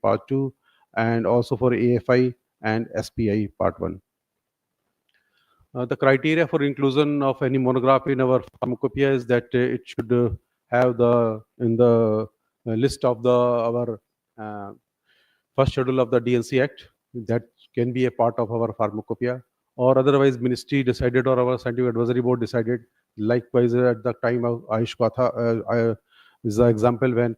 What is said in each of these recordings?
Part 2, and also for AFI and SPI Part 1. The criteria for inclusion of any monograph in our pharmacopoeia is that it should have in the list of our first schedule of the DNC Act. That can be a part of our pharmacopoeia, or otherwise ministry decided or our scientific advisory board decided. Likewise, at the time of Ayush Katha, is the example when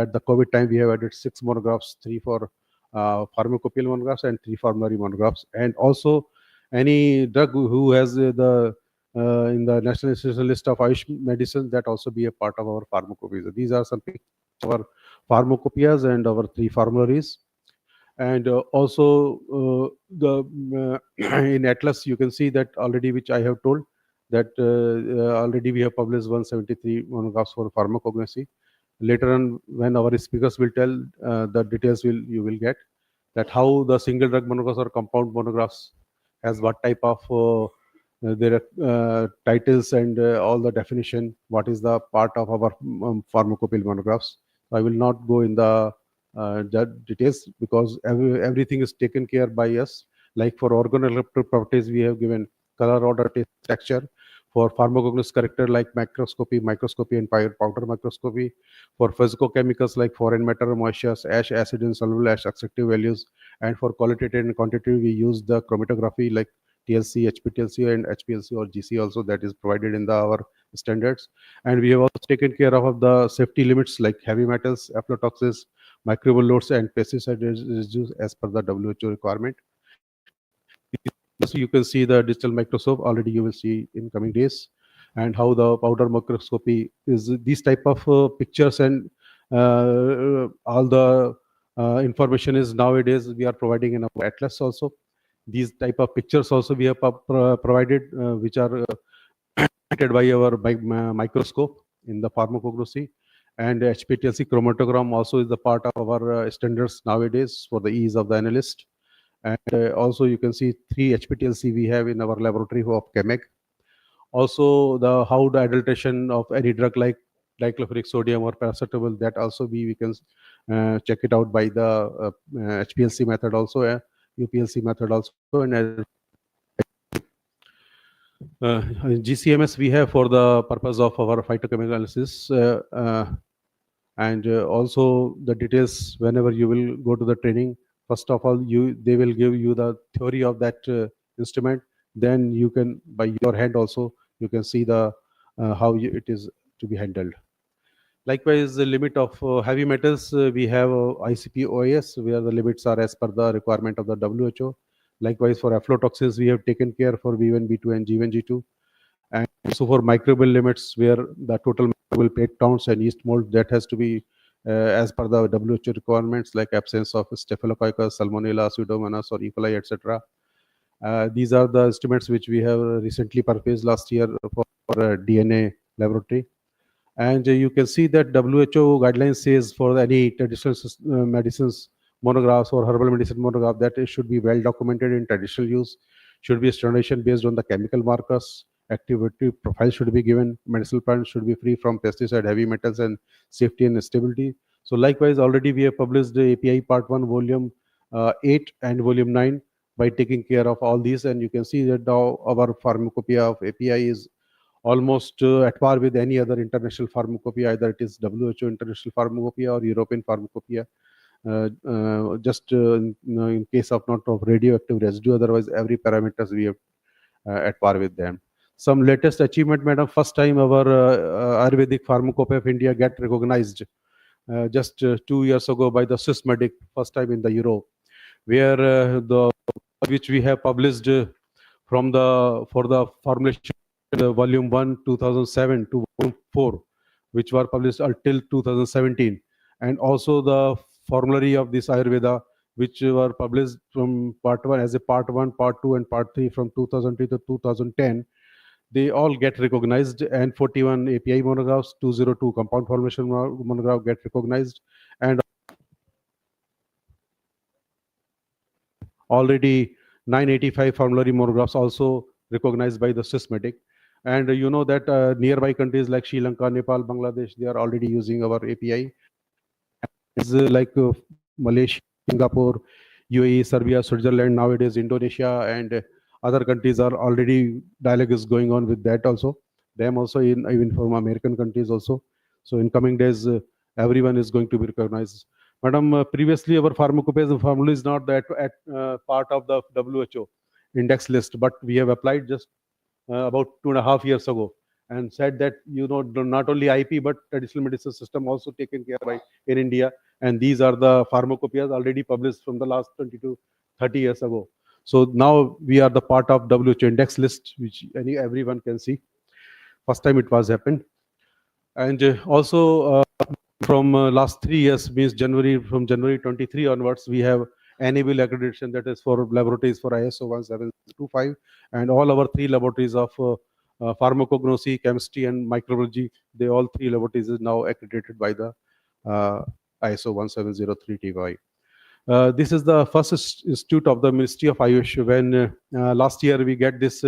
at the COVID time we have added 6 monographs, 3 for pharmacopoeial monographs and 3 formulary monographs, and also any drug who has the in the national institutional list of Ayush medicine, that also be a part of our pharmacopoeia. These are some pictures of our pharmacopoeias and our 3 formularies. And also in Atlas you can see that already, which I have told, that already we have published 173 monographs for pharmacognosy. Later on, when our speakers will tell the details, you will get that how the single drug monographs or compound monographs has what type of their titles and all the definition, what is the part of our pharmacopoeia monographs. I will not go in the details, because everything is taken care by us. Like for organoleptic properties, we have given color, order, taste, texture. For pharmacognostic character like microscopy, and powder microscopy. For physicochemicals like foreign matter, moisture, ash, acid, and soluble ash, acceptive values. And for qualitative and quantitative, we use the chromatography like TLC, HPTLC, and HPLC or GC also, that is provided in our standards. And we have also taken care of the safety limits like heavy metals, aflatoxins, microbial loads, and pesticide residues as per the WHO requirement. So you can see the digital microscope already, you will see in coming days, and how the powder microscopy is these type of pictures, and all the information is nowadays we are providing in our Atlas also. These type of pictures also we have provided, which are by our microscope in the pharmacognosy. And HPTLC chromatogram also is the part of our standards nowadays for the ease of the analyst. And also you can see 3 HPTLC we have in our laboratory of ChemEg. Also how the adulteration of any drug like dichlorphenic sodium or paracetamol, that also we can check it out by the HPLC method also, UPLC method also. And GCMS we have for the purpose of our phytochemical analysis. And also the details, whenever you will go to the training, first of all they will give you the theory of that instrument. Then you can, by your hand also, you can see the how it is to be handled. Likewise, the limit of heavy metals, we have ICP OAS, where the limits are as per the requirement of the WHO. Likewise, for aflatoxins, we have taken care for B1, B2, and G1, G2. And also for microbial limits, where the total microbial plate counts and yeast mold, that has to be as per the WHO requirements, like absence of Staphylococcus, Salmonella, Pseudomonas, or E. coli, etc. These are the instruments which we have recently purchased last year for DNA laboratory. And you can see that WHO guidelines says for any traditional medicines monographs or herbal medicine monograph, that it should be well documented in traditional use, should be standardization based on the chemical markers, activity profile should be given, medicinal plants should be free from pesticide, heavy metals, and safety and stability. So likewise, already we have published the API Part 1, Volume 8 and Volume 9 by taking care of all these. And you can see that now our pharmacopoeia of API is almost at par with any other international pharmacopoeia, either it is WHO international pharmacopoeia or European pharmacopoeia. Just in case of not of radioactive residue, otherwise every parameters we have at par with them. Some latest achievement, madam. First time our Ayurvedic Pharmacopoeia of India get recognized just 2 years ago by the Swissmedic, first time in the Europe, where the which we have published for the formulation volume 1 2007 to volume 4, which were published until 2017, and also the formulary of this Ayurveda, which were published from part 1 as a part 1, part 2, and part 3 from 2003 to 2010. They all get recognized, and 41 API monographs, 202 compound formulation monograph get recognized, and already 985 formulary monographs also recognized by the Swissmedic. And you know that nearby countries like Sri Lanka, Nepal, Bangladesh, they are already using our API. It's like Malaysia, Singapore, UAE, Serbia, Switzerland, nowadays Indonesia, and other countries are already dialogue is going on with that also. Them also, in even from American countries also. So in coming days, everyone is going to be recognized. Madam, previously our pharmacopoeia formula is not that at part of the WHO index list, but we have applied just about 2.5 years ago, and said that not only IP but traditional medicine system also taken care by in India, and these are the pharmacopoeias already published from the last 20 to 30 years ago. So now we are the part of WHO index list, which everyone can see. First time it was happened, and also from last 3 years, means January 23 onwards, we have enable accreditation, that is for laboratories for ISO 1725, and all our three laboratories of pharmacognosy, chemistry, and microbiology, they all three laboratories is now accredited by the uh, ISO 1703 TY. This is the first institute of the Ministry of Ayush. When last year we get this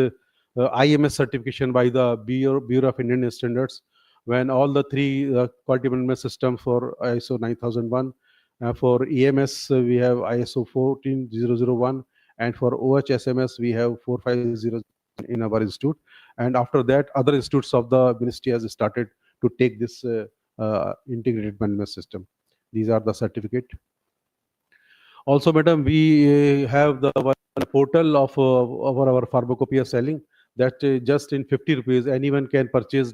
IMS certification by the Bureau of Indian Standards, when all the three quality management system for ISO 9001, for EMS we have ISO 14001, and for OHSMS we have 4500 in our institute. And after that, other institutes of the ministry has started to take this integrated management system. These are the certificate. Also, madam, we have the one portal of our pharmacopoeia selling, that just in 50 rupees anyone can purchase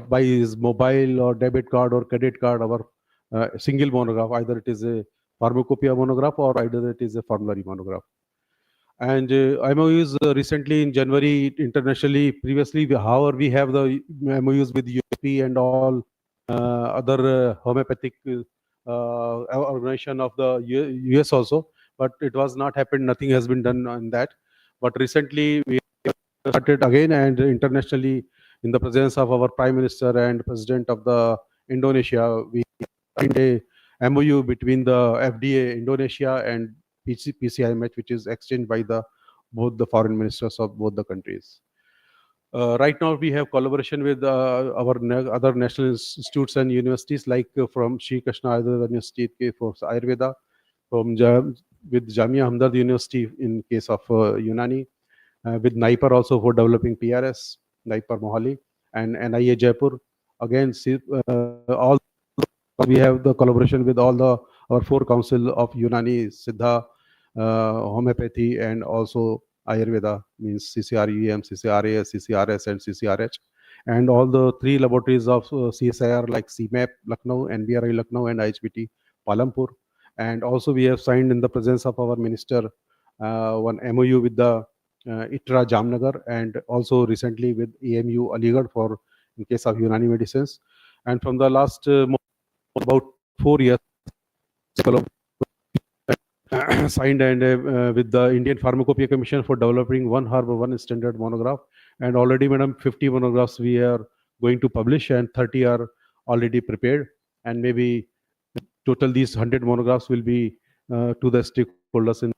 by his mobile or debit card or credit card our single monograph, either it is a pharmacopoeia monograph or either it is a formulary monograph. And MOUs recently in January internationally. Previously, however, we have the MOUs with UP and all other homeopathic organization of the US also, but it was not happened. Nothing has been done on that. But recently we started again, and internationally, in the presence of our Prime Minister and President of the Indonesia, we signed a MOU between the FDA Indonesia and PCIMH, which is exchanged by the both the foreign ministers of both the countries. Right now, we have collaboration with our other national institutes and universities, like from Sri Krishna Ayurveda University for Ayurveda, from with Jamia Hamdard University in case of Unani, with NIPER also for developing PRS, NIPER Mohali, and NIA Jaipur. Again, all we have the collaboration with all the our four council of Unani, Siddha, homeopathy, and also Ayurveda, means CCRUM, CCRAS, CCRS, and CCRH, and all the three laboratories of CSIR like CMAP Lucknow, NBRI Lucknow, and IHBT Palampur. And also we have signed in the presence of our minister one MOU with the ITRA Jamnagar, and also recently with AMU Aligarh for in case of Unani medicines. And from the last about 4 years, signed and with the Indian Pharmacopoeia Commission for developing one herb, one standard monograph. And already, madam, 50 monographs we are going to publish, and 30 are already prepared. And maybe total these 100 monographs will be to the stakeholders in.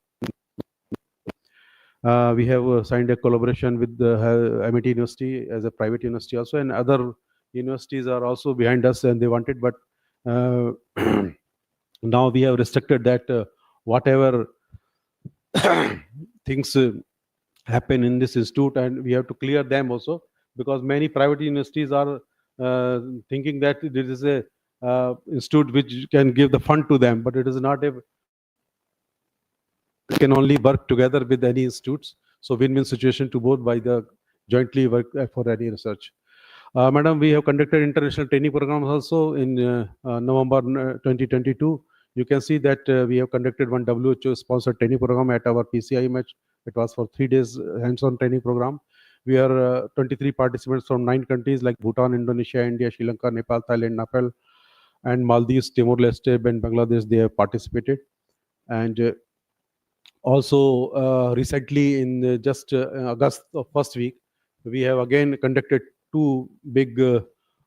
We have signed a collaboration with the MIT University as a private university also, and other universities are also behind us, and they wanted, but now we have restricted that whatever things happen in this institute, and we have to clear them also, because many private universities are thinking that this is a institute which can give the fund to them, but it is not a can only work together with any institutes. So win-win situation to both by the jointly work for any research. Madam, we have conducted international training programs also in November 2022. You can see that we have conducted one WHO-sponsored training program at our PCI match. It was for 3 days hands-on training program. We are 23 participants from 9 countries like Bhutan, Indonesia, India, Sri Lanka, Nepal, Thailand, Nepal, and Maldives, Timor-Leste, and Bangladesh. They have participated. And also recently in just August of first week, we have again conducted two big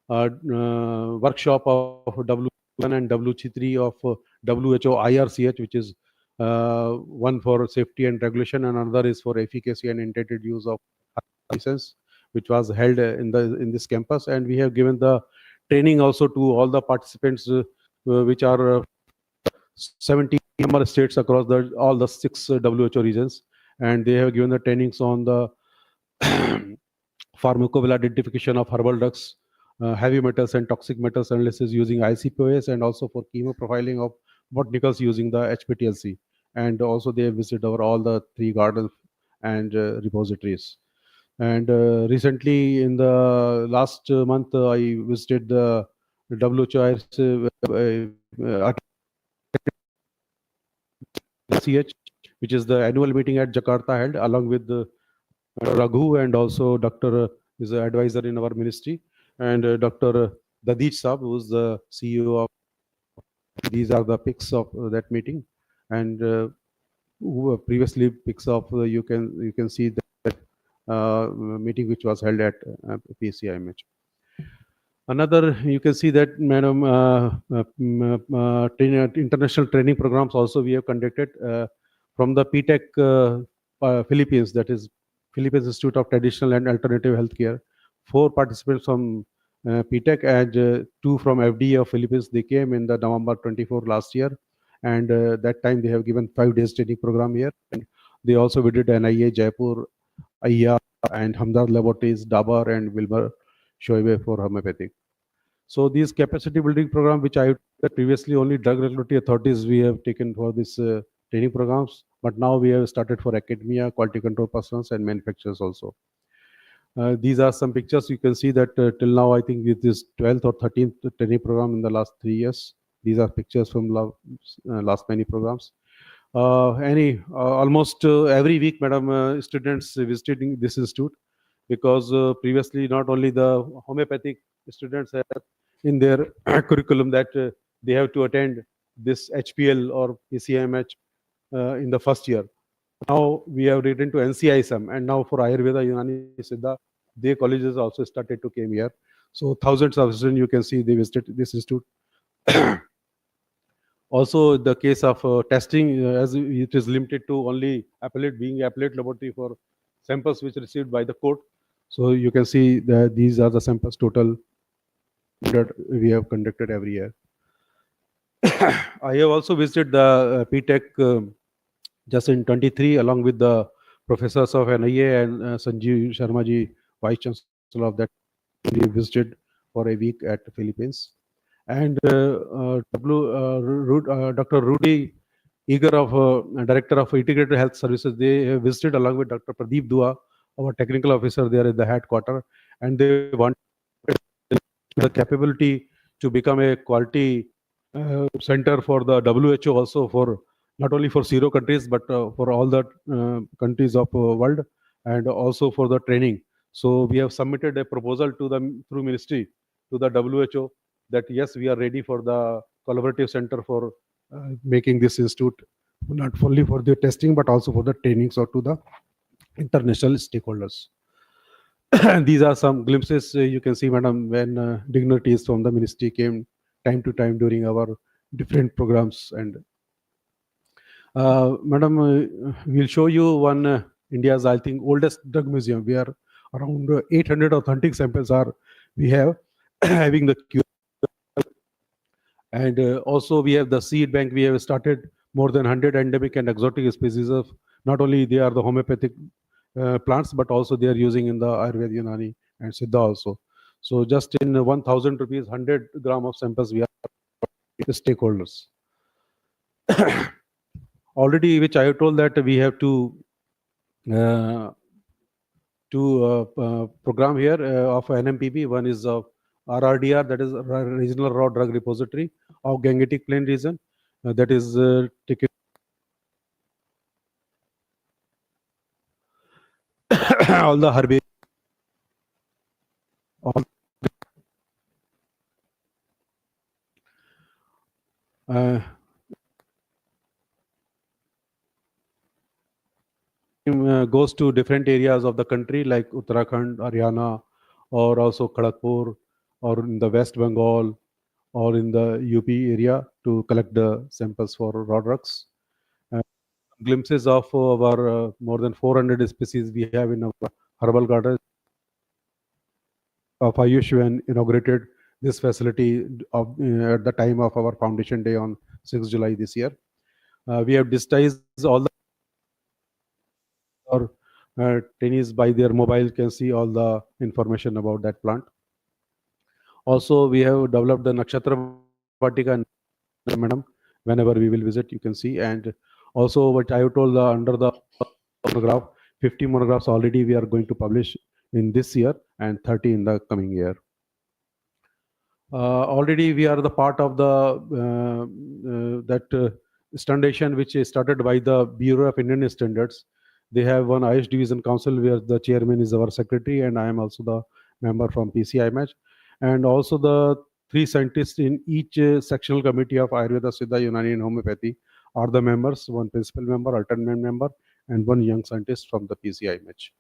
workshop of W1 and WC3 of WHO IRCH, which is one for safety and regulation, and another is for efficacy and intended use of license, which was held in this campus. And we have given the training also to all the participants which are 17 member states across all the six WHO regions, and they have given the trainings on the pharmacopoeial identification of herbal drugs, heavy metals and toxic metals analysis using ICPOS, and also for chemo profiling of botanicals using the HPTLC. And also they have visited over all the three gardens and repositories. And recently, in the last month, I visited the WHO's CH, which is the annual meeting at Jakarta held along with Raghu, and also Dr. is an advisor in our ministry, and Dr. Dadish Saab, who is the CEO of. These are the picks of that meeting, and who previously picks of you can see that meeting which was held at PCIMH. Another, you can see that, madam, international training programs also we have conducted from the PTEC Philippines, that is Philippines Institute of Traditional and Alternative Healthcare. 4 participants from PTEC and 2 from FDA of Philippines. They came in the November 24 last year, and that time they have given 5 days training program here. And they also visited NIA, Jaipur, AIA, and Hamdard Laboratories, Dabar, and Wilbur Shoaib for homeopathic. So these capacity building program, which I previously only drug regulatory authorities we have taken for this training programs, but now we have started for academia, quality control personnel, and manufacturers also. These are some pictures. You can see that till now, I think it is 12th or 13th training program in the last 3 years. These are pictures from last many programs. Almost every week, madam, students visiting this institute, because previously not only the homeopathic students have in their curriculum that they have to attend this HPL or PCMH in the first year. Now we have written to NCISM, and now for Ayurveda, Unani, Siddha, their colleges also started to came here. So thousands of students, you can see, they visited this institute. Also, the case of testing, as it is limited to only being appellate laboratory for samples which received by the court. So you can see that these are the samples total that we have conducted every year. I have also visited the PTEC just in 23, along with the professors of NIA and Sanjeev Sharma ji, Vice Chancellor of that. We visited for a week at the Philippines. And Dr. Rudy Eager, Director of Integrated Health Services, they have visited along with Dr. Pradeep Dua, our technical officer there at the headquarters, and they want the capability to become a quality center for the WHO, also for not only for 0 countries, but for all the countries of world, and also for the training. So we have submitted a proposal to them through ministry to the WHO that yes, we are ready for the collaborative center for making this institute not only for the testing but also for the trainings or to the international stakeholders. These are some glimpses you can see, madam, when dignitaries from the ministry came time to time during our different programs. And madam, we'll show you one India's, I think, oldest drug museum. We are around 800 authentic samples are we have having the Q. And also we have the seed bank. We have started more than 100 endemic and exotic species of, not only they are the homeopathic plants, but also they are using in the Ayurveda, Unani, and Siddha also. So just in 1,000 rupees, 100 gram of samples we are the stakeholders. Already, which I have told that we have to program here of NMPP. One is of RRDR, that is Regional Raw Drug Repository of Gangetic Plain region, that is taken all the herbage, all goes to different areas of the country like Uttarakhand, Haryana, or also Kharagpur, or in the West Bengal, or in the UP area to collect the samples for raw drugs. Glimpses of our more than 400 species we have in our herbal garden of Ayush when inaugurated this facility of, at the time of our foundation day on 6th July this year. We have digitized all the or tennis by their mobile can see all the information about that plant. Also, we have developed the Nakshatra Vatika, madam. Whenever we will visit, you can see. And also, what I have told under the monograph, 50 monographs already we are going to publish in this year and 30 in the coming year. Already we are the part of the that standardization which is started by the Bureau of Indian Standards. They have one IS Division Council where the chairman is our secretary, and I am also the member from PCIMH. And also the three scientists in each sectional committee of Ayurveda, Siddha, Unani, and Homeopathy are the members, one principal member, alternate member, and one young scientist from the PCIMH.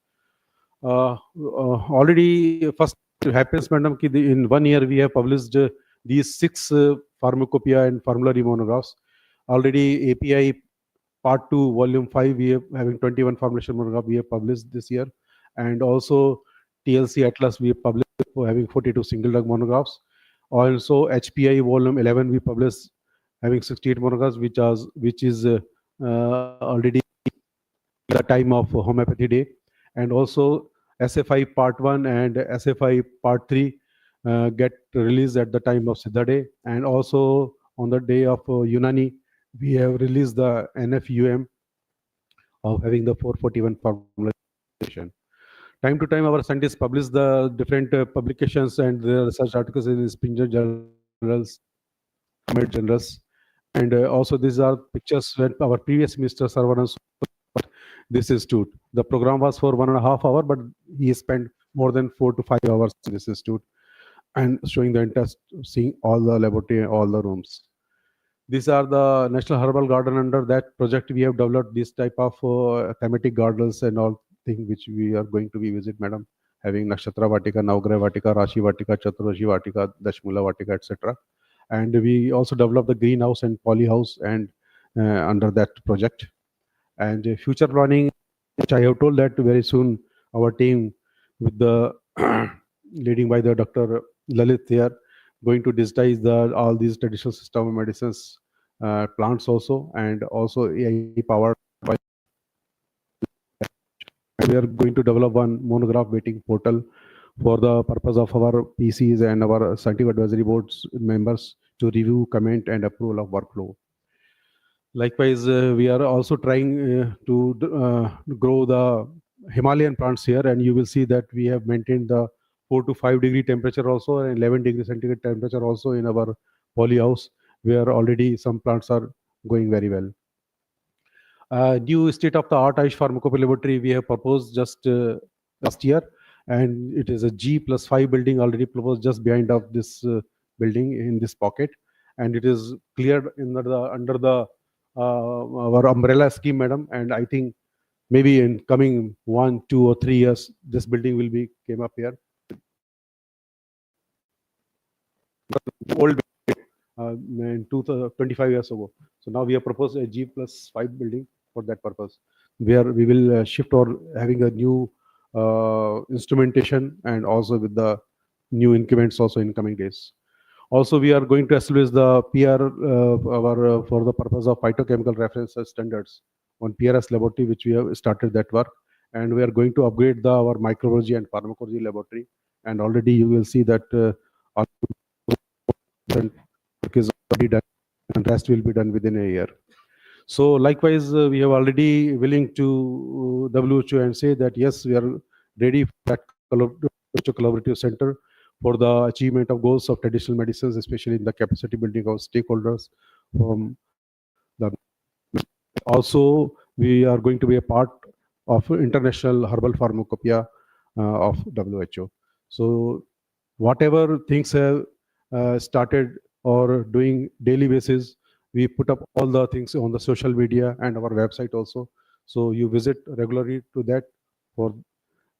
Already first happens, madam, ki in 1 year we have published these 6 pharmacopoeia and formulary monographs. Already API part 2 volume 5 we have having 21 formulation monograph we have published this year, and also TLC Atlas we have published for having 42 single drug monographs. Also HPI volume 11 we published having 68 monographs, which is already the time of homeopathy day. And also SFI part 1 and SFI part 3 get released at the time of Siddha day. And also on the day of Unani, we have released the NFUM of having the 441 formulation. Time to time, our scientists publish the different publications and the research articles in Springer journals, Med journals. And also these are pictures when our previous minister Sarvanan this institute. The program was for 1.5 hours, but he spent more than 4 to 5 hours in this institute and showing the interest, seeing all the laboratory, all the rooms. These are the National Herbal Garden. Under that project, we have developed this type of thematic gardens and all things which we are going to be visit, madam, having Nakshatra Vatika, Navgraha Vatika, Rashi Vatika, Chaturrashi Vatika, Dashmula Vatika, etc. And we also developed the greenhouse and polyhouse and under that project. And future planning, which I have told that very soon our team with the leading by the Dr. Lalit here, going to digitize all these traditional system of medicines plants also, and also AI powered by. We are going to develop one monograph waiting portal for the purpose of our PCs and our scientific advisory boards members to review, comment, and approval of workflow. Likewise, we are also trying to grow the Himalayan plants here, and you will see that we have maintained the 4 to 5 degree temperature also, and 11 degree centigrade temperature also in our polyhouse, where already some plants are going very well. New state-of-the-art Ayush Pharmacopoeia laboratory we have proposed just last year, and it is a G+5 building already proposed just behind of this building in this pocket, and it is cleared under the our umbrella scheme, madam. And I think maybe in coming 1, 2, or 3 years, this building will be came up here. Old in 25 years ago. So now we have proposed a G+5 building for that purpose, where we will shift or having a new instrumentation and also with the new increments also in coming days. Also, we are going to establish the PR for the purpose of phytochemical reference standards on PRS laboratory, which we have started that work, and we are going to upgrade our microbiology and pharmacology laboratory. And already you will see that work is already done, and rest will be done within a year. So likewise, we have already willing to WHO and say that yes, we are ready for that collaborative center for the achievement of goals of traditional medicines, especially in the capacity building of stakeholders. From the also, we are going to be a part of international herbal pharmacopoeia of WHO. So whatever things have started or doing daily basis, we put up all the things on the social media and our website also. So you visit regularly to that for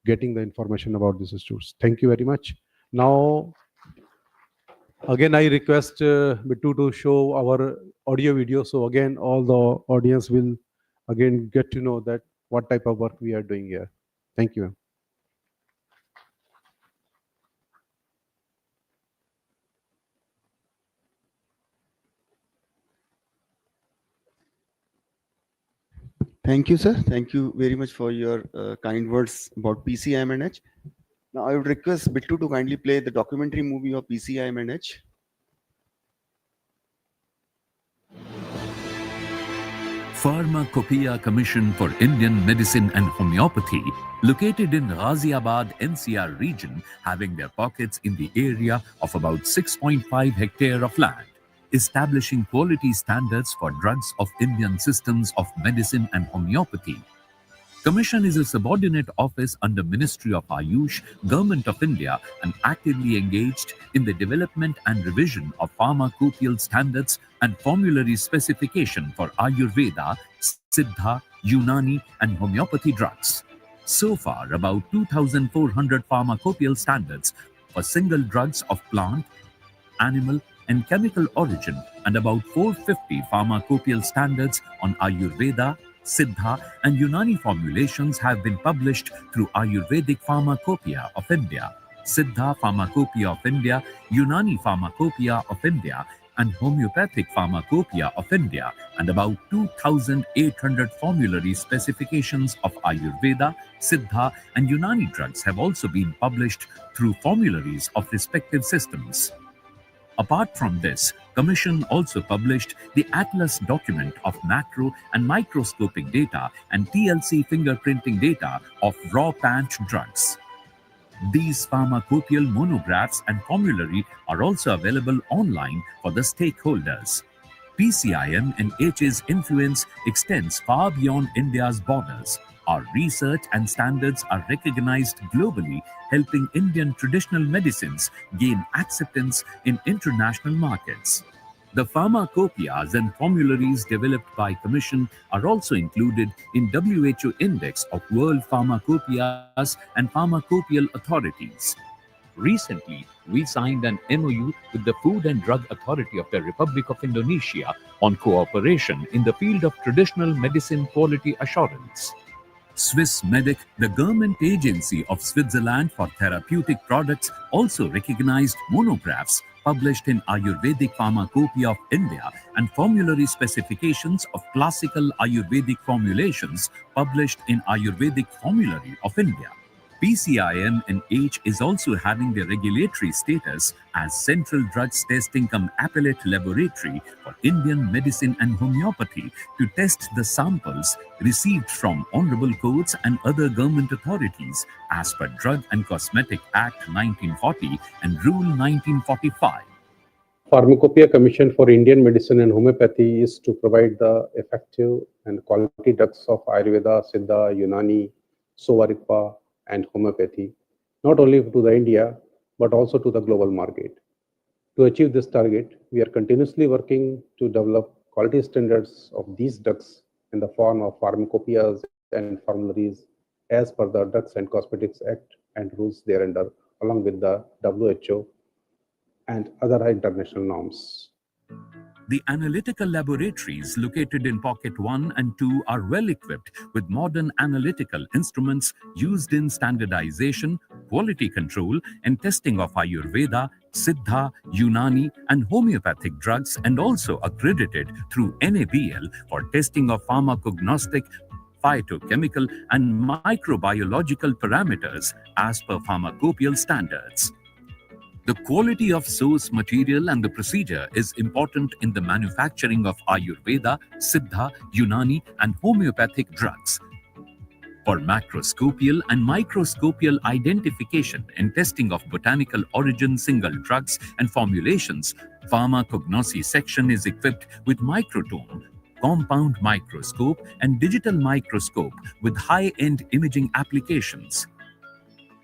getting the information about these institutes. Thank you very much. Now, again, I request Bittu to show our audio video. So again, all the audience will again get to know that what type of work we are doing here. Thank you. Thank you, sir. Thank you very much for your kind words about PCIMNH. Now, I would request Bittu to kindly play the documentary movie of PCIMNH. Pharmacopoeia Commission for Indian Medicine and Homeopathy, located in Ghaziabad NCR region, having their pockets in the area of about 6.5 hectare of land, establishing quality standards for drugs of Indian systems of medicine and homeopathy. Commission is a subordinate office under Ministry of Ayush, Government of India, and actively engaged in the development and revision of pharmacopoeial standards and formulary specification for Ayurveda, Siddha, Unani, and homeopathy drugs. So far, about 2,400 pharmacopoeial standards for single drugs of plant, animal, and chemical origin, and about 450 pharmacopoeial standards on Ayurveda, Siddha, and Unani formulations have been published through Ayurvedic Pharmacopoeia of India, Siddha Pharmacopoeia of India, Unani Pharmacopoeia of India, and Homeopathic Pharmacopoeia of India, and about 2,800 formulary specifications of Ayurveda, Siddha, and Unani drugs have also been published through formularies of respective systems. Apart from this, Commission also published the Atlas document of macro and microscopic data and TLC fingerprinting data of raw pant drugs. These pharmacopoeial monographs and formulary are also available online for the stakeholders. PCIM and H's influence extends far beyond India's borders. Our research and standards are recognized globally, helping Indian traditional medicines gain acceptance in international markets. The pharmacopoeias and formularies developed by Commission are also included in WHO Index of World Pharmacopoeias and Pharmacopoeial Authorities. Recently, we signed an MOU with the Food and Drug Authority of the Republic of Indonesia on cooperation in the field of traditional medicine quality assurance. Swiss Medic, the government agency of Switzerland for therapeutic products, also recognized monographs published in Ayurvedic Pharmacopoeia of India and formulary specifications of classical Ayurvedic formulations published in Ayurvedic Formulary of India. PCIM and H is also having the regulatory status as Central Drugs Testing cum Appellate Laboratory for Indian Medicine and Homeopathy to test the samples received from honorable courts and other government authorities as per Drug and Cosmetic Act 1940 and Rule 1945. Pharmacopoeia Commission for Indian Medicine and Homeopathy is to provide the effective and quality drugs of Ayurveda, Siddha, Unani, Sovarikpa, and homeopathy, not only to the India, but also to the global market. To achieve this target, we are continuously working to develop quality standards of these drugs in the form of pharmacopoeias and formularies as per the Drugs and Cosmetics Act and rules thereunder, along with the WHO and other international norms. The analytical laboratories located in Pocket 1 and 2 are well equipped with modern analytical instruments used in standardization, quality control, and testing of Ayurveda, Siddha, Unani, and homeopathic drugs, and also accredited through NABL for testing of pharmacognostic, phytochemical, and microbiological parameters as per pharmacopoeial standards. The quality of source material and the procedure is important in the manufacturing of Ayurveda, Siddha, Unani, and homeopathic drugs. For macroscopial and microscopial identification and testing of botanical origin single drugs and formulations, pharmacognosy section is equipped with microtome, compound microscope, and digital microscope with high-end imaging applications.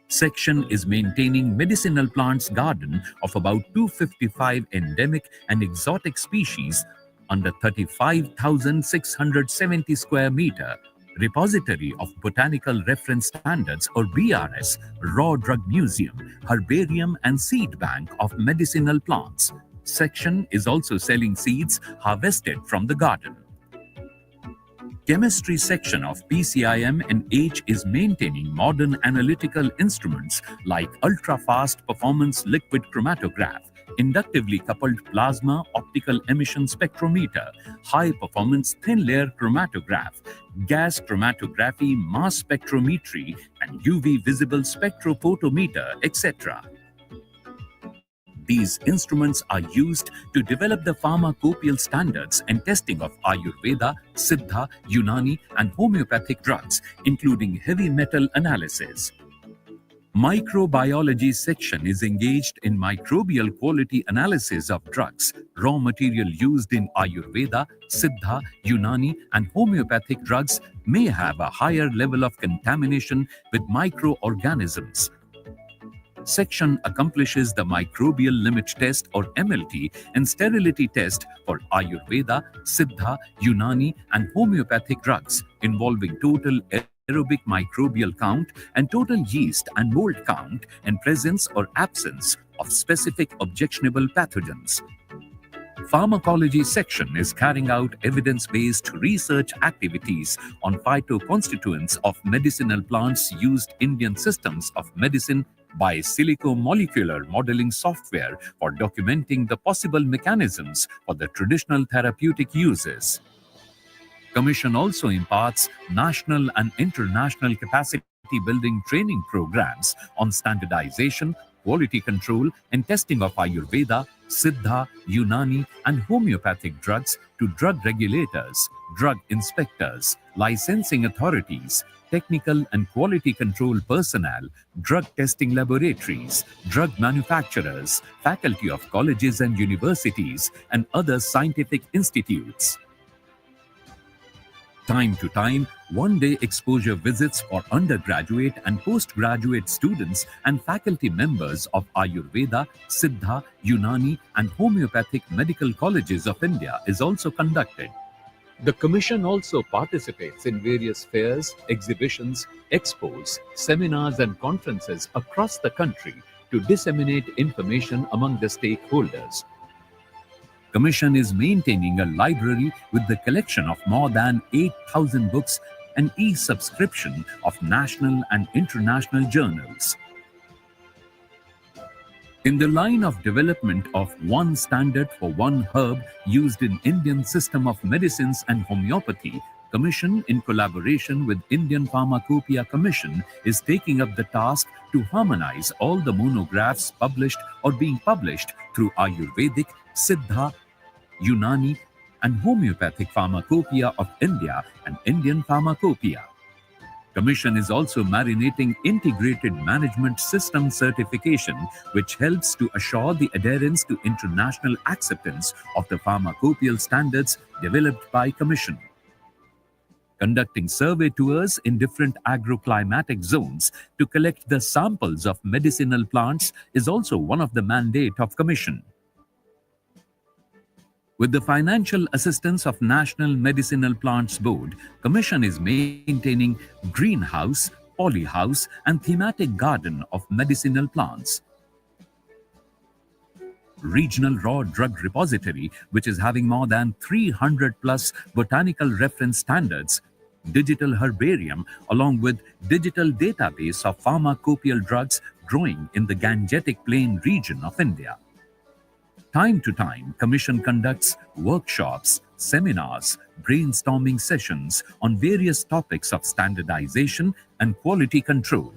Section is maintaining medicinal plants garden of about 255 endemic and exotic species under 35,670 square meter, repository of Botanical Reference Standards or BRS, Raw Drug Museum, Herbarium and Seed Bank of Medicinal Plants. Section is also selling seeds harvested from the garden. Chemistry section of PCIM and H is maintaining modern analytical instruments like ultra-fast performance liquid chromatograph, inductively coupled plasma optical emission spectrometer, high-performance thin-layer chromatograph, gas chromatography, mass spectrometry, and UV visible spectrophotometer, etc. These instruments are used to develop the pharmacopoeial standards and testing of Ayurveda, Siddha, Unani, and homeopathic drugs, including heavy metal analysis. Microbiology section is engaged in microbial quality analysis of drugs, raw material used in Ayurveda, Siddha, Unani, and homeopathic drugs may have a higher level of contamination with microorganisms. Section accomplishes the microbial limit test or MLT and sterility test for Ayurveda, Siddha, Unani, and homeopathic drugs involving total aerobic microbial count and total yeast and mold count and presence or absence of specific objectionable pathogens. Pharmacology section is carrying out evidence-based research activities on phytoconstituents of medicinal plants used Indian systems of medicine by silico-molecular modeling software for documenting the possible mechanisms for the traditional therapeutic uses. Commission also imparts national and international capacity building training programs on standardization, quality control, and testing of Ayurveda, Siddha, Unani, and homeopathic drugs to drug regulators, drug inspectors, licensing authorities, technical and quality control personnel, drug testing laboratories, drug manufacturers, faculty of colleges and universities, and other scientific institutes. Time to time, one-day exposure visits for undergraduate and postgraduate students and faculty members of Ayurveda, Siddha, Unani, and homeopathic medical colleges of India is also conducted. The Commission also participates in various fairs, exhibitions, expos, seminars, and conferences across the country to disseminate information among the stakeholders. Commission is maintaining a library with the collection of more than 8,000 books and e-subscription of national and international journals. In the line of development of one standard for one herb used in Indian system of medicines and homeopathy, Commission, in collaboration with Indian Pharmacopoeia Commission, is taking up the task to harmonize all the monographs published or being published through Ayurvedic, Siddha, Unani, and homeopathic pharmacopoeia of India and Indian Pharmacopoeia. Commission is also marinating integrated management system certification, which helps to assure the adherence to international acceptance of the pharmacopoeial standards developed by Commission. Conducting survey tours in different agroclimatic zones to collect the samples of medicinal plants is also one of the mandate of Commission. With the financial assistance of National Medicinal Plants Board, Commission is maintaining greenhouse, polyhouse, and thematic garden of medicinal plants. Regional Raw Drug Repository, which is having more than 300 plus botanical reference standards, digital herbarium, along with digital database of pharmacopoeial drugs growing in the Gangetic Plain region of India. Time to time, Commission conducts workshops, seminars, brainstorming sessions on various topics of standardization and quality control.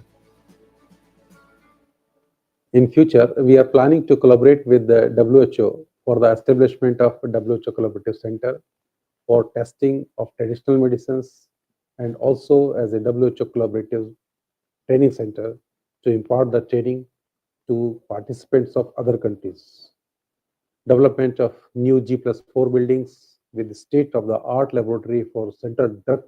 In future, we are planning to collaborate with the WHO for the establishment of a WHO Collaborative Center for testing of traditional medicines and also as a WHO Collaborative Training Center to impart the training to participants of other countries. Development of new G+4 buildings with state-of-the-art laboratory for central drug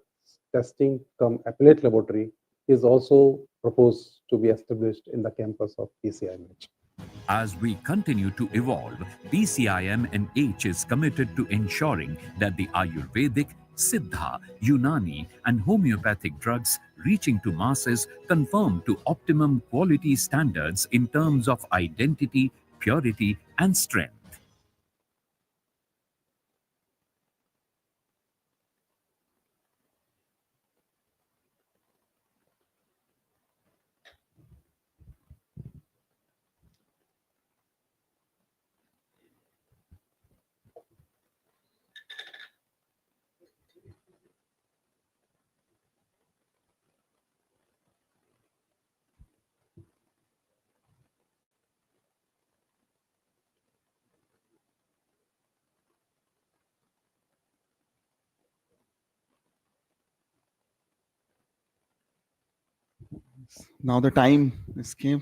testing come appellate laboratory is also proposed to be established in the campus of PCIMH. As we continue to evolve, PCIMNH is committed to ensuring that the Ayurvedic, Siddha, Unani, and homeopathic drugs reaching to masses conform to optimum quality standards in terms of identity, purity, and strength. Now the time is came.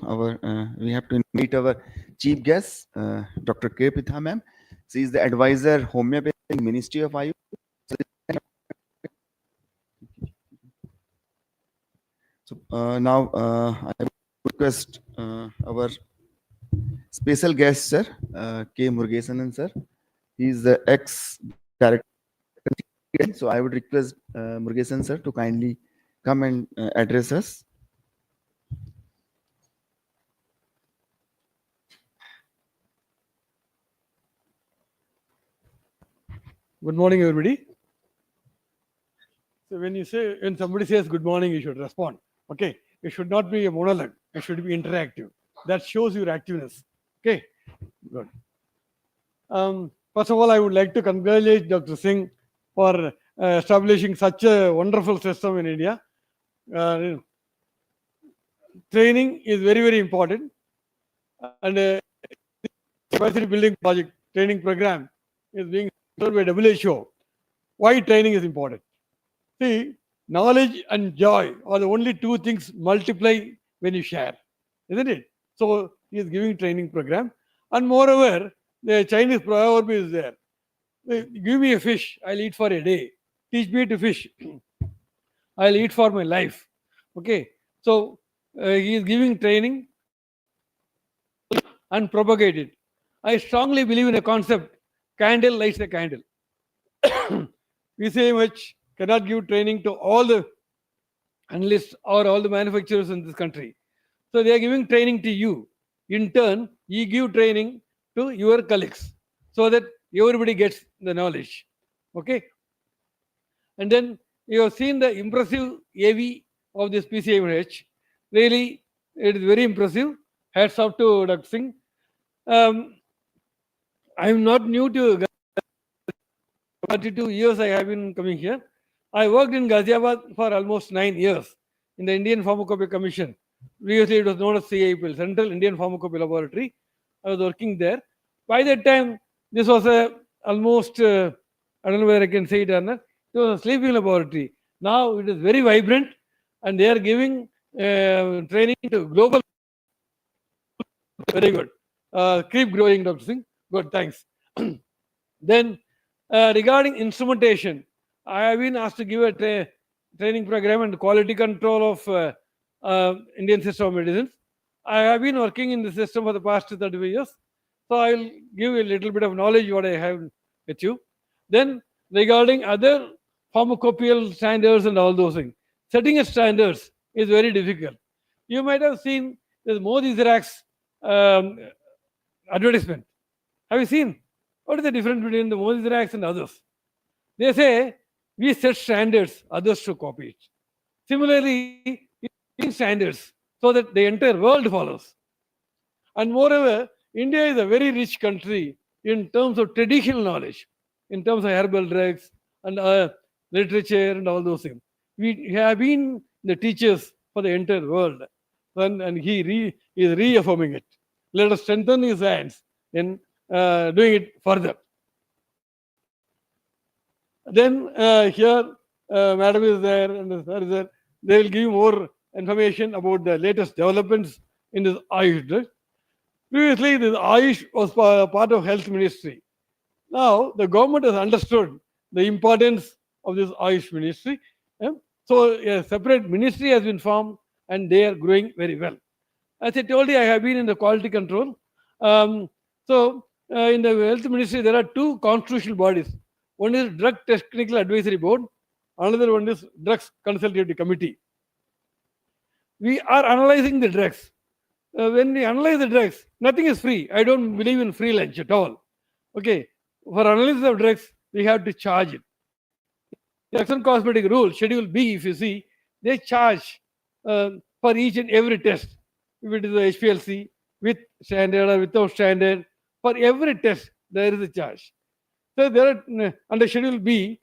We have to invite our chief guest, Dr. K. Pitha ma'am. She is the advisor homeopathy in Ministry of Ayush. So now I would request our special guest, sir, K. Murugesanan, sir. He is the ex-director. So I would request Murugesan, sir, to kindly come and address us. Good morning, everybody. So when somebody says good morning, you should respond. Okay, it should not be a monologue. It should be interactive. That shows your activeness. Okay, good. First of all, I would like to congratulate Dr. Singh for establishing such a wonderful system in India. Training is very, very important, and capacity building project training program is being served by WHO. Why training is important? See, knowledge and joy are the only two things multiply when you share, isn't it? So he is giving training program, and moreover, the Chinese proverb is there: "Give me a fish, I'll eat for a day. Teach me to fish, I'll eat for my life." Okay, so he is giving training and propagate it. I strongly believe in a concept: candle lights a candle. We say much cannot give training to all the analysts or all the manufacturers in this country. So they are giving training to you. In turn, you give training to your colleagues so that everybody gets the knowledge. Okay. And then you have seen the impressive AV of this PCMH. Really, it is very impressive. Hats off to Dr. Singh. I am not new to 32 years I have been coming here. I worked in Ghaziabad for almost 9 years in the Indian Pharmacopoeia Commission. Previously, it was known as CIPL, Central Indian Pharmacopoeia Laboratory. I was working there. By that time, this was almost, I don't know whether I can say it or not, it was a sleeping laboratory. Now it is very vibrant, and they are giving training to global. Very good. Keep growing, Dr. Singh. Good, thanks. Then, regarding instrumentation, I have been asked to give a training program and quality control of Indian system of medicines. I have been working in the system for the past 35 years. So I will give a little bit of knowledge what I have with you. Then regarding other pharmacopoeial standards and all those things, setting a standards is very difficult. You might have seen this Modi Xerox advertisement. Have you seen? What is the difference between the Modi Xerox and others? They say we set standards, others to copy it. Similarly, standards so that the entire world follows. And moreover, India is a very rich country in terms of traditional knowledge, in terms of herbal drugs and literature and all those things. We have been the teachers for the entire world, and he is reaffirming it. Let us strengthen his hands in doing it further. Then here, Madam is there and Sir is there. They will give more information about the latest developments in this Ayush drug. Previously, this Ayush was part of Health Ministry. Now, the government has understood the importance of this Ayush Ministry. So, a separate ministry has been formed and they are growing very well. As I told you, I have been in the quality control. In the Health Ministry, there are two constitutional bodies. One is Drug Technical Advisory Board, another one is Drugs Consultative Committee. We are analyzing the drugs. When we analyze the drugs, nothing is free. I don't believe in free lunch at all. Okay, for analysis of drugs, we have to charge it. The Drugs and Cosmetic Rule, Schedule B, if you see, they charge for each and every test. If it is a HPLC, with standard or without standard, for every test, there is a charge. So there are, under Schedule B,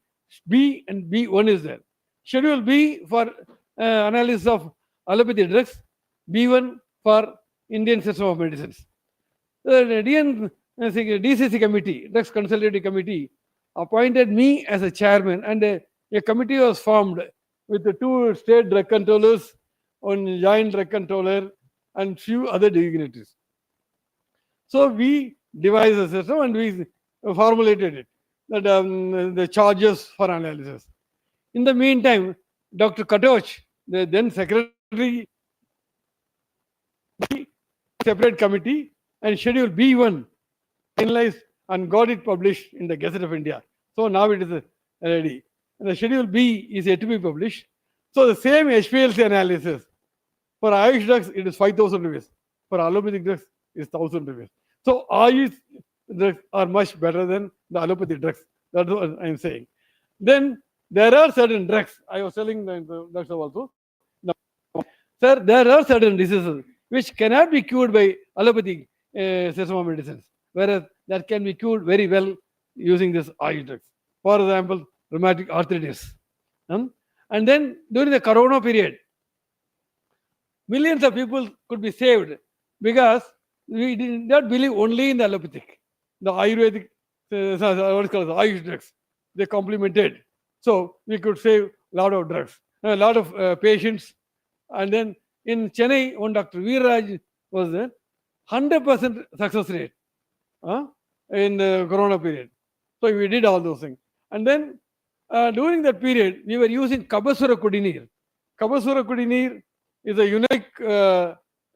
B and B1 is there. Schedule B for analysis of allopathy drugs, B1 for Indian System of Medicines. The DCC committee, Drugs Consultative Committee, appointed me as a chairman, and a committee was formed with the two state drug controllers one joint drug controller, and few other dignitaries. So we devised a system and we formulated it, that the charges for analysis. In the meantime, Dr. Katoch, the then secretary, separate committee, and Schedule B1 finalized and got it published in the Gazette of India. So now it is ready. And the Schedule B is yet to be published. So the same HPLC analysis for Ayush drugs, it is 5,000 rupees. For allopathic drugs, it is 1,000 rupees. So Ayush drugs are much better than the allopathic drugs. That's what I'm saying. Then there are certain drugs. I was telling the drugs also. Now, sir, there are certain diseases which cannot be cured by allopathic system of medicines, whereas that can be cured very well using this Ayush drugs. For example, rheumatic arthritis. And then during the Corona period, millions of people could be saved because we did not believe only in the allopathic. The Ayurvedic, what is called the Ayush drugs, they complemented. So we could save a lot of drugs, a lot of patients. And then in Chennai, one Dr. Veeraj was there, 100% success rate in the Corona period. So we did all those things. And then during that period, we were using Kabasura Kudinir. Kabasura Kudinir is a unique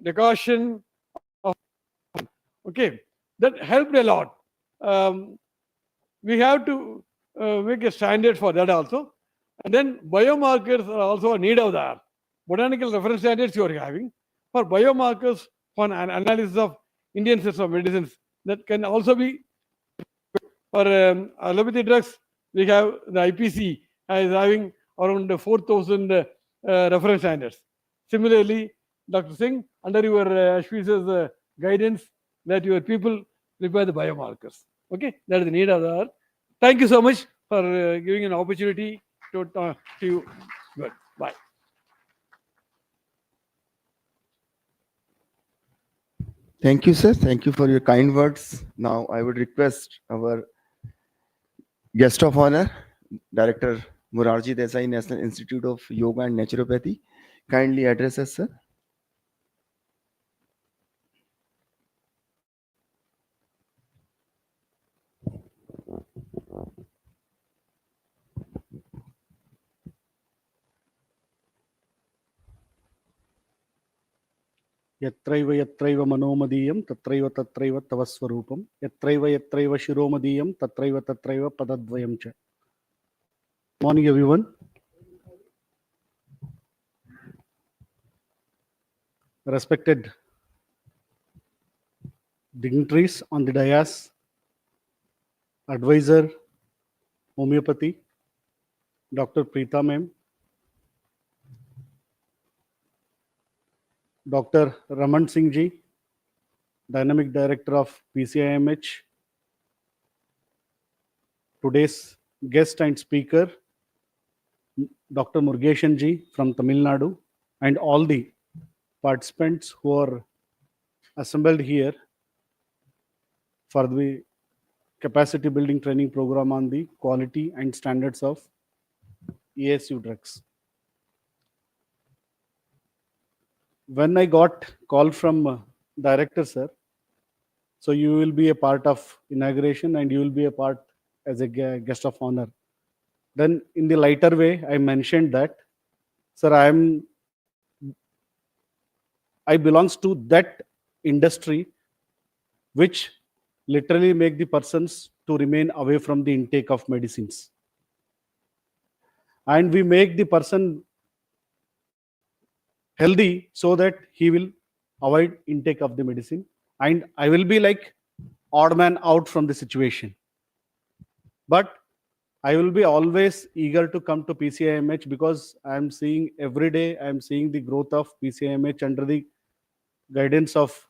decoction of, okay, that helped a lot. We have to make a standard for that also. And then biomarkers are also a need of the hour. Botanical reference standards you are having for biomarkers for an analysis of Indian system of medicines that can also be for allopathy drugs. We have the IPC is having around 4,000 reference standards. Similarly, Dr. Singh, under your auspicious guidance, that your people prepare the biomarkers. Okay, that is the need of the hour. Thank you so much for giving an opportunity to talk to you. Good. Bye. Thank you, sir. Thank you for your kind words. Now I would request our guest of honor, Director Murarji Desai, National Institute of Yoga and Naturopathy, kindly address us, sir. यत्रैव यत्रैव मनोमदीयं तत्रैव तत्रैव तव स्वरूपं यत्रैव यत्रैव शिरोमदीयं तत्रैव तत्रैव पदद्वयं च. Morning everyone. Respected dignitaries on the dais, advisor homeopathy Dr. Preeta ma'am, Dr. Raman Singh ji, Dynamic Director of PCIMH, today's guest and speaker, Dr. Murugeshan ji from Tamil Nadu, and all the participants who are assembled here for the capacity building training program on the quality and standards of ESU drugs. When I got call from director sir, so you will be a part of inauguration and you will be a part as a guest of honor. Then in the lighter way, I mentioned that, sir, I belongs to that industry which literally make the persons to remain away from the intake of medicines. And we make the person healthy so that he will avoid intake of the medicine. And I will be like odd man out from the situation. But I will be always eager to come to PCIMH because I am seeing every day, I am seeing the growth of PCIMH under the guidance of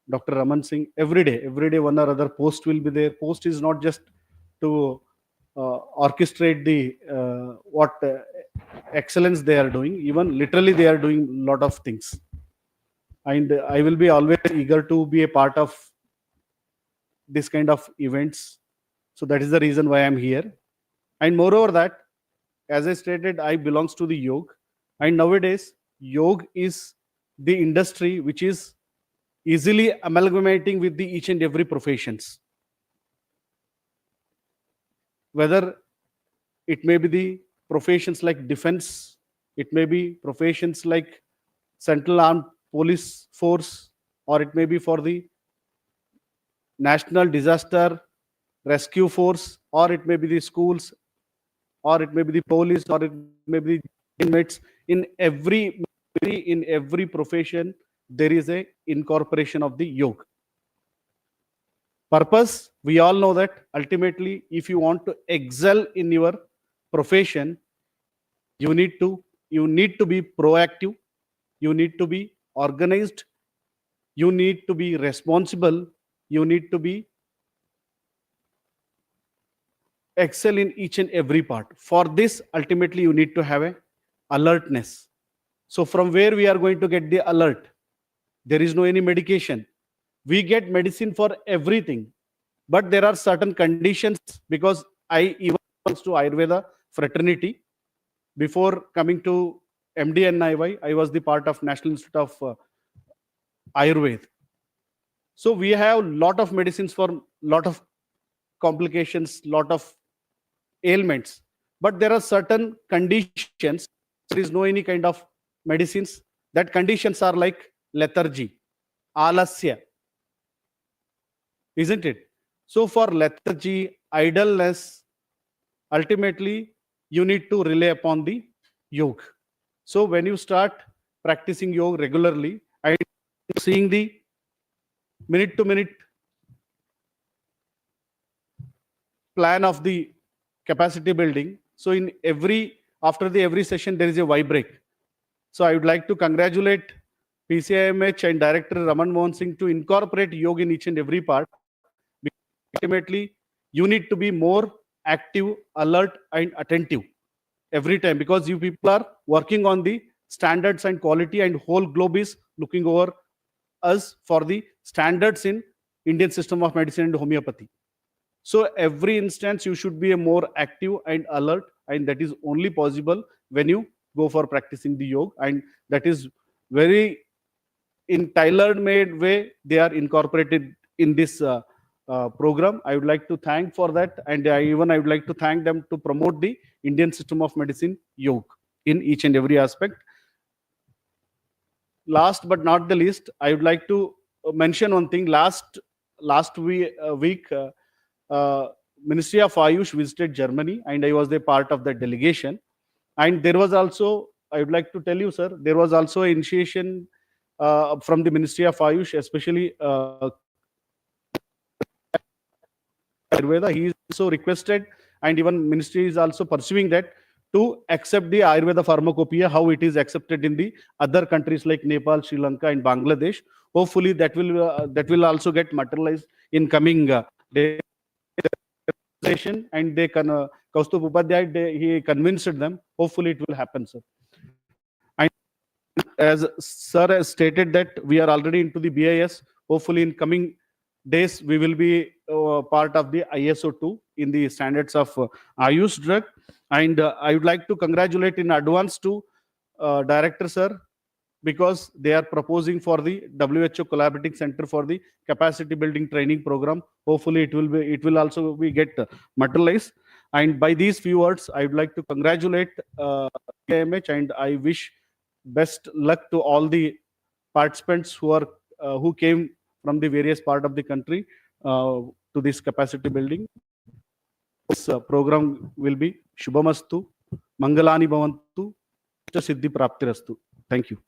Dr. Raman Singh. Every day one or other post will be there. Post is not just to orchestrate the what excellence they are doing. Even literally they are doing a lot of things. And I will be always eager to be a part of this kind of events. So that is the reason why I'm here. And moreover that, as I stated, I belongs to the yoga. And nowadays, yoga is the industry which is easily amalgamating with the each and every professions, whether it may be the professions like defense, it may be professions like central armed police force, or it may be for the national disaster rescue force, or it may be the schools, or it may be the police, or it may be the inmates. In every profession there is a incorporation of the yoga. Purpose, we all know that ultimately if you want to excel in your profession, you need to be proactive, you need to be organized, you need to be responsible, you need to be excel in each and every part. For this, ultimately you need to have a alertness. So from where we are going to get the alert? There is no any medication. We get medicine for everything, but there are certain conditions, because I even belongs to Ayurveda fraternity. Before coming to MDNIY, I was the part of National Institute of Ayurveda. So we have lot of medicines for lot of complications, lot of ailments, but there are certain conditions there is no any kind of medicines. That conditions are like lethargy, alasya, isn't it? So for lethargy, idleness, ultimately you need to rely upon the yoga. So when you start practicing yoga regularly and seeing the minute to minute plan of the capacity building, so in every after the every session there is a Y break. So I would like to congratulate PCIMH and Director Raman Mohan Singh to incorporate yoga in each and every part. Ultimately, you need to be more active, alert, and attentive every time, because you people are working on the standards and quality, and whole globe is looking over us for the standards in Indian system of medicine and homeopathy. So every instance you should be a more active and alert, and that is only possible when you go for practicing the yoga, and that is very in tailored made way they are incorporated in this program. I would like to thank for that, and I would like to thank them to promote the Indian system of medicine yoga in each and every aspect. Last but not the least, I would like to mention one thing. Last week, Ministry of Ayush visited Germany, and I was a part of that delegation. And there was also, I would like to tell you, sir, there was also an initiation from the Ministry of Ayush, especially Ayurveda. He is also requested, and even Ministry is also pursuing that to accept the Ayurveda pharmacopoeia, how it is accepted in the other countries like Nepal, Sri Lanka, and Bangladesh. Hopefully, that will also get materialized in coming days. And they can Kaustubh Upadhyay, he convinced them. Hopefully, it will happen, sir. And as sir has stated that we are already into the BIS. Hopefully, in coming days, we will be part of the ISO 2 in the standards of Ayush drug. And I would like to congratulate in advance to Director sir, because they are proposing for the WHO Collaborating Center for the Capacity Building Training Program. Hopefully, it will also be get materialized. And by these few words, I would like to congratulate KMH, and I wish best luck to all the participants who came from the various part of the country to this capacity building. This program will be Shubhamastu, Mangalani Bhavantu, Siddhi Praptirastu. Thank you.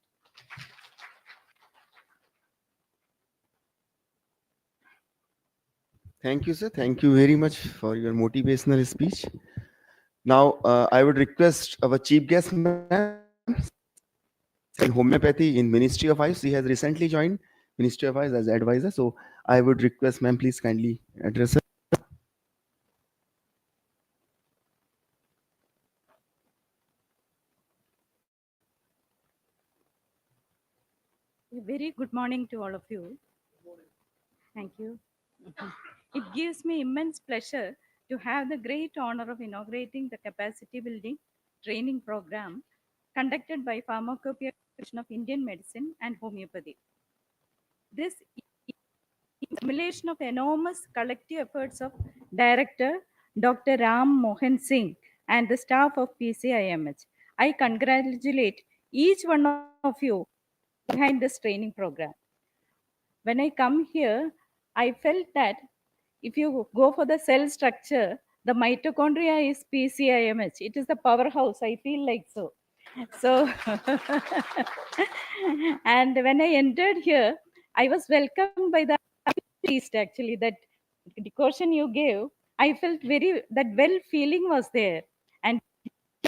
Thank you, sir. Thank you very much for your motivational speech. Now, I would request our chief guest, ma'am, in homeopathy in Ministry of Ayush. She has recently joined Ministry of Ayush as advisor. So I would request, ma'am, please kindly address her. A very good morning to all of you. Thank you. It gives me immense pleasure to have the great honor of inaugurating the capacity building training program conducted by Pharmacopoeia of Indian medicine and homeopathy. This is a accumulation of enormous collective efforts of Director Dr. Ram Mohan Singh and the staff of PCIMH. I congratulate each one of you behind this training program. When I come here, I felt that if you go for the cell structure, the mitochondria is PCIMH. It is the powerhouse. I feel like so. So, and when I entered here, I was welcomed by the priest actually. That decoration you gave, I felt very, that well feeling was there. And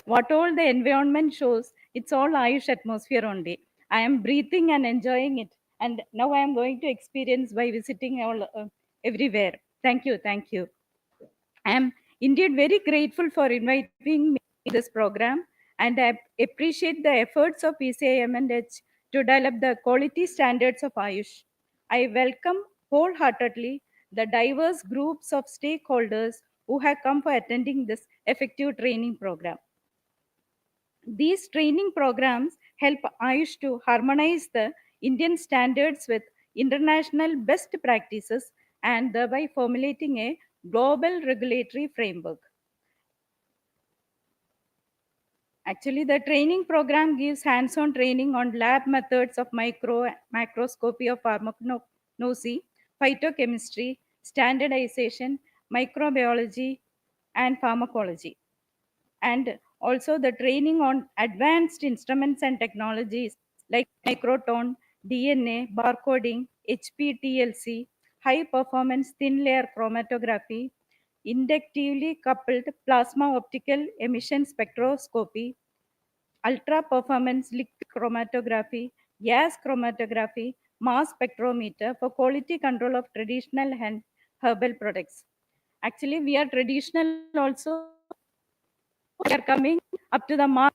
what all the environment shows, it's all Ayush atmosphere only. I am breathing and enjoying it. And now I am going to experience by visiting all everywhere. Thank you. Thank you. I am indeed very grateful for inviting me to this program, and I appreciate the efforts of PCIMH to develop the quality standards of Ayush. I welcome wholeheartedly the diverse groups of stakeholders who have come for attending this effective training program. These training programs help Ayush to harmonize the Indian standards with international best practices and thereby formulating a global regulatory framework. Actually, the training program gives hands-on training on lab methods of macroscopy of pharmacognosy, phytochemistry, standardization, microbiology, and pharmacology. And also the training on advanced instruments and technologies like microtone, DNA, barcoding, HPTLC, high performance thin layer chromatography, inductively coupled plasma optical emission spectroscopy, ultra performance liquid chromatography, gas chromatography, mass spectrometer for quality control of traditional and herbal products. Actually, we are traditional also. We are coming up to the mark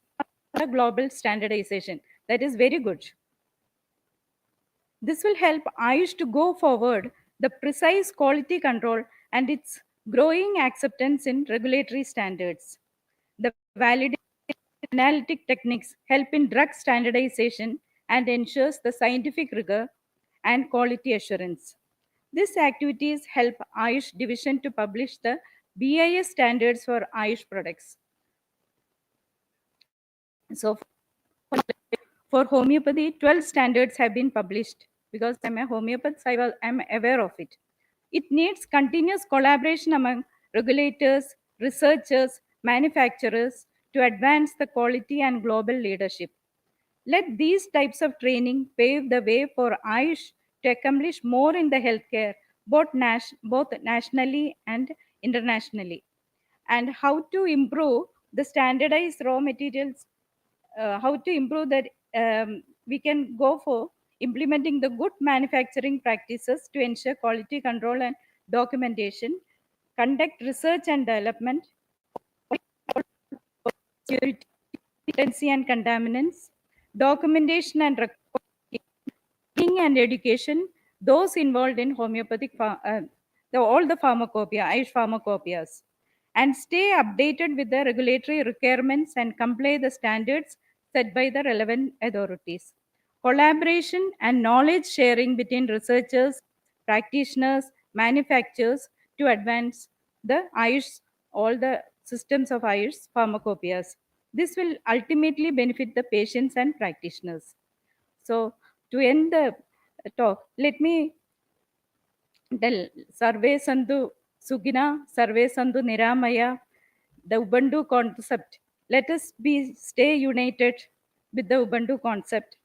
of global standardization. That is very good. This will help Ayush to go forward the precise quality control and its growing acceptance in regulatory standards. The validation analytic techniques help in drug standardization and ensures the scientific rigor and quality assurance. These activities help Ayush division to publish the BIS standards for Ayush products. So for homeopathy, 12 standards have been published. Because I'm a homeopath, I'm aware of it. It needs continuous collaboration among regulators, researchers, manufacturers to advance the quality and global leadership. Let these types of training pave the way for Ayush to accomplish more in the healthcare, both nationally and internationally. And how to improve the standardized raw materials, how to improve that, we can go for implementing the good manufacturing practices to ensure quality control and documentation, conduct research and development, purity, potency and contaminants, documentation and training and education, those involved in homeopathic, all the pharmacopoeia, Ayush pharmacopoeias, and stay updated with the regulatory requirements and comply the standards set by the relevant authorities. Collaboration and knowledge sharing between researchers, practitioners, manufacturers to advance the Ayush, all the systems of Ayush pharmacopoeias. This will ultimately benefit the patients and practitioners. So, to end the talk, let me tell Sarve Sandhu Sugina, Sarve Sandhu Niramaya, the Ubuntu concept. Let us stay united with the Ubuntu concept.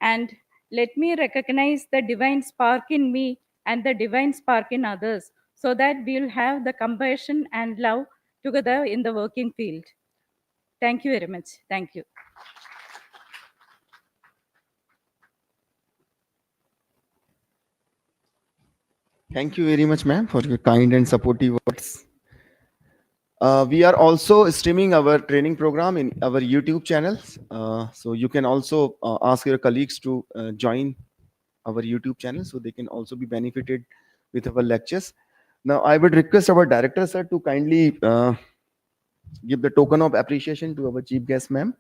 And let me recognize the divine spark in me and the divine spark in others so that we will have the compassion and love together in the working field. Thank you very much. Thank you. Thank you very much, ma'am, for your kind and supportive words. We are also streaming our training program in our YouTube channels. So you can also ask your colleagues to join our YouTube channel so they can also be benefited with our lectures. Now, I would request our director, sir, to kindly give the token of appreciation to our chief guest, ma'am.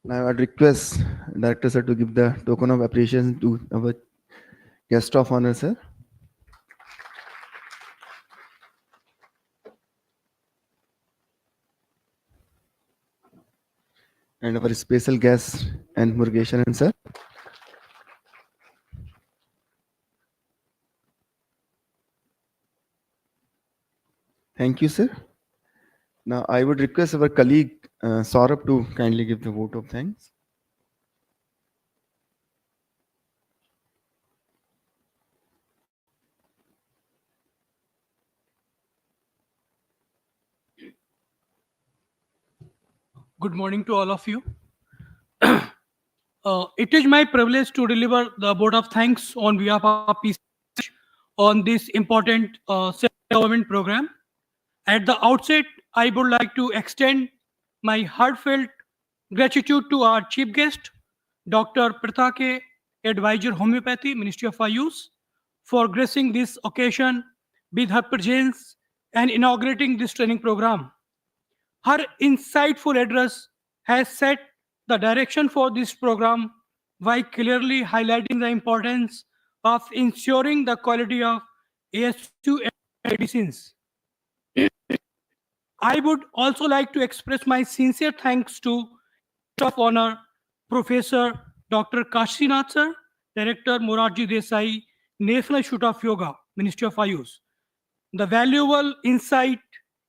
Now I'd request Director Sir to give the token of appreciation to our guest of honor, sir. And our special guest and Murugesan sir. Thank you, sir. Now I would request our colleague Saurabh to kindly give the vote of thanks. Good morning to all of you. It is my privilege to deliver the vote of thanks on behalf of PCH on this important self-government program. At the outset, I would like to extend my heartfelt gratitude to our chief guest, Dr. Prathake, Advisor Homeopathy, Ministry of Ayush, for gracing this occasion with her presence and inaugurating this training program. Her insightful address has set the direction for this program by clearly highlighting the importance of ensuring the quality of ASU medicines. I would also like to express my sincere thanks to Guest of Honor Professor Dr. Kashinath Sir, Director Morarji Desai, National Institute of Yoga, Ministry of Ayush. The valuable insight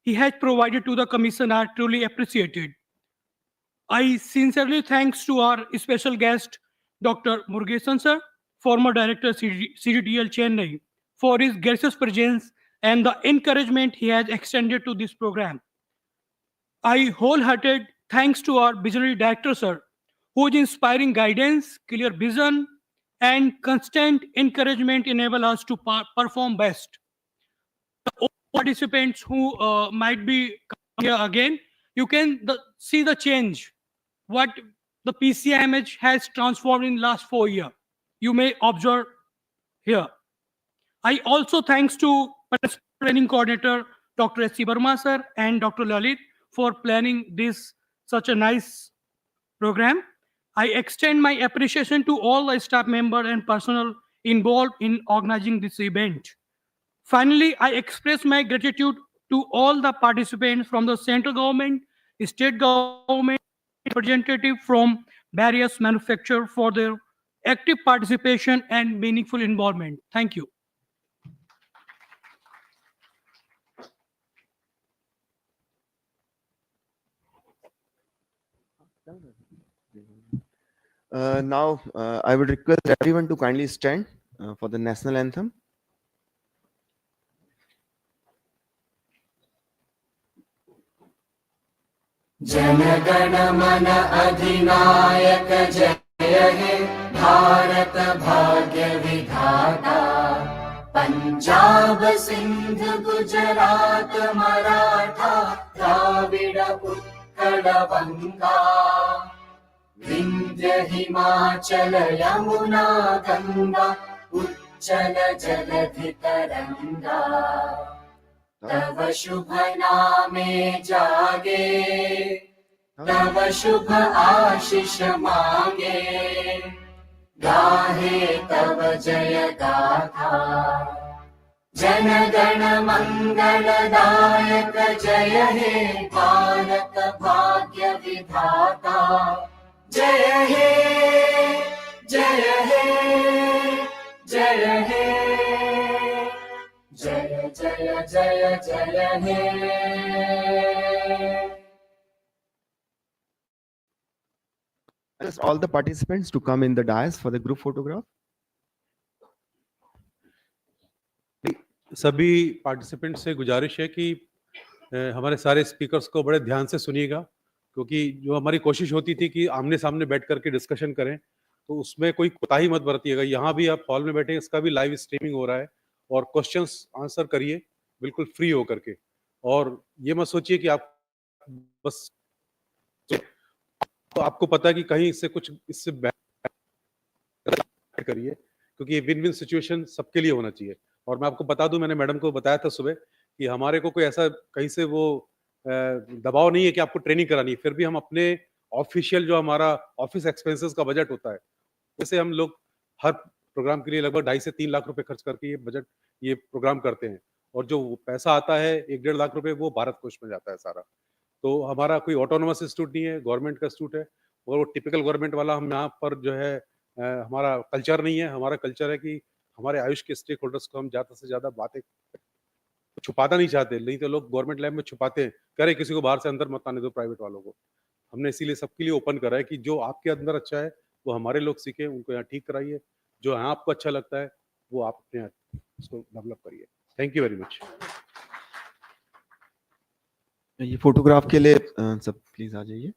he has provided to the Commission are truly appreciated. I sincerely thanks to our special guest, Dr. Murugesan Sir, former Director CDTL Chennai, for his gracious presence and the encouragement he has extended to this program. I wholehearted thanks to our visionary director, sir, whose inspiring guidance, clear vision, and constant encouragement enable us to perform best. All participants who might be here again, you can see the change, what the PCIMH has transformed in last 4 years. You may observe here. I also thanks to training coordinator Dr. S.C. Verma sir and Dr. Lalit for planning this such a nice program. I extend my appreciation to all the staff members and personnel involved in organizing this event. Finally, I express my gratitude to all the participants from the central government, state government, representative from various manufacturers for their active participation and meaningful involvement. Thank you. Now I would request everyone to kindly stand for the national anthem. जनगण मन अधिनायक जय हे भारत भाग्य विधाता पंजाब सिंध गुजरात मराठा द्राविड उत्कल बंगा विंध्य हिमाचल यमुना गंगा उच्चल जलधि तरंगा तव शुभ नामे जागे तव शुभ आशीष मांगे गाहे तव जय गाथा जन गण मंगलदायक जय हे भारत भाग्य विधाता जय हे जय हे जय हे जय जय जय जय हे Just all the participants to come in the dais for the group photograph. सभी पार्टिसिपेंट से गुजारिश है कि हमारे सारे स्पीकर्स को बड़े ध्यान से सुनिएगा, क्योंकि जो हमारी कोशिश होती थी कि आमने सामने बैठ करके डिस्कशन करें, तो उसमें कोई कोताही मत बरतिएगा। यहाँ भी आप हॉल में बैठे, इसका भी लाइव स्ट्रीमिंग हो रहा है और क्वेश्चंस आंसर करिए बिल्कुल फ्री होकर के। और ये मत सोचिए कि आप बस तो आपको पता है कि कहीं इससे करिए, क्योंकि ये विन विन सिचुएशन सबके लिए होना चाहिए। और मैं आपको बता दूं, मैंने मैडम को बताया था सुबह कि हमारे को कोई ऐसा कहीं से वो दबाव नहीं है कि आपको ट्रेनिंग करानी है, फिर भी हम अपने ऑफिशियल जो हमारा ऑफिस एक्सपेंसेस का बजट होता है, वैसे हम लोग हर प्रोग्राम के लिए लगभग 2.5 से 3 लाख रुपए खर्च करके ये प्रोग्राम करते हैं, और जो पैसा आता है 1-1.5 लाख रुपए वो भारत कोष में जाता है सारा। तो हमारा कोई ऑटोनोमस इंस्टीट्यूट नहीं है, गवर्नमेंट का इंस्टीट्यूट है, और वो टिपिकल गवर्नमेंट वाला हम यहाँ पर जो है हमारा कल्चर नहीं है। हमारा कल्चर है कि हमारे आयुष के स्टेक होल्डर्स को हम ज़्यादा से ज़्यादा बातें छुपाना नहीं चाहते, नहीं तो लोग गवर्नमेंट लैब में छुपाते हैं, कह रहे किसी को बाहर से अंदर मत आने दो प्राइवेट वालों को। हमने इसीलिए सबके लिए ओपन करा है कि जो आपके अंदर अच्छा है वो हमारे लोग सीखें, उनको यहाँ ठीक कराइए, जो यहाँ आपको अच्छा लगता है वो आप अपने यहाँ उसको डेवलप करिए। Thank you very much. ये फोटोग्राफ के लिए सब प्लीज आ जाइए।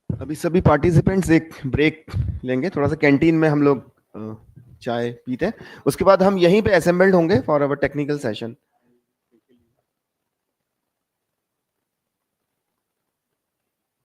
अभी सभी पार्टिसिपेंट्स एक ब्रेक लेंगे, थोड़ा सा कैंटीन में हम लोग चाय पीते हैं, उसके बाद हम यहीं पे असेंबल्ड होंगे फॉर अवर टेक्निकल सेशन।